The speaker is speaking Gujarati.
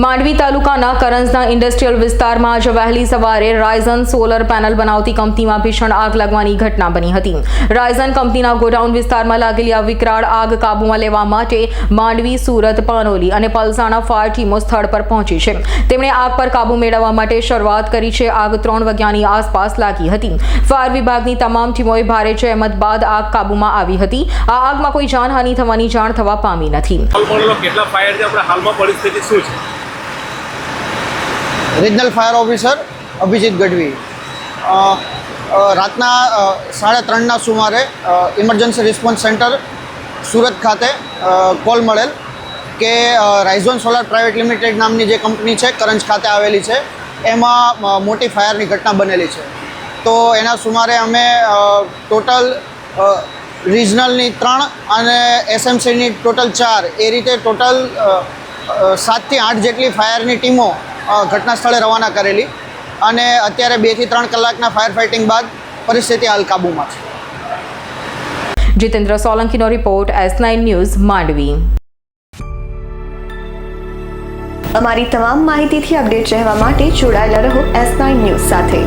માંડવી તાલુકાના કરંજના ઇન્ડસ્ટ્રીયલ વિસ્તારમાં આજે વહેલી સવારે રાઇઝન સોલર પેનલ બનાવતી કંપનીમાં ભીષણ આગ લાગવાની ઘટના બની હતી. રાઇઝન કંપનીના ગોડાઉન વિસ્તારમાં લાગેલી આ વિકરાળ આગ કાબૂમાં લેવા માટે માંડવી, સુરત, પાનોલી અને પલસાણા ફાયર ટીમો સ્થળ પર પહોંચી છે. તેમણે આગ પર કાબૂ મેળવવા માટે શરૂઆત કરી છે. આગ 3 વાગ્યાની આસપાસ લાગી હતી. ફાયર વિભાગની તમામ ટીમોએ ભારે જહેમત બાદ આગ કાબૂમાં આવી હતી. આ આગમાં કોઈ જાનહાનિ થવાની જાણ થવા પામી નથી. કેટલા ફાયર છે, આપણે હાલમાં પરિસ્થિતિ શું છે? Regional fire officer Abhijit Gadhvi રાતના 3:30ના સુમારે ઇમરજન્સી રિસ્પોન્સ સેન્ટર સુરત ખાતે કોલ મળેલ કે રાઇઝન સોલર પ્રાઇવેટ લિમિટેડ નામની જે કંપની છે કરંજ ખાતે આવેલી છે એમાં મોટી ફાયરની ઘટના બનેલી છે. તો એના સુમારે અમે ટોટલ રિજનલની 3 અને એસએમસીની ટોટલ 4 એ રીતે ટોટલ 7 થી 8 જેટલી ફાયરની ટીમો ઘટના સ્થળે રવાના કરેલી અને અત્યારે 2 થી 3 કલાકના ફાયર ફાઇટિંગ બાદ પરિસ્થિતિ હાલ કાબૂમાં છે. જીતેન્દ્ર સોલંકીનો રિપોર્ટ, S9 ન્યૂઝ, માંડવી. અમારી તમામ માહિતીથી અપડેટ રહેવા માટે જોડાયેલા રહો S9 ન્યૂઝ સાથે.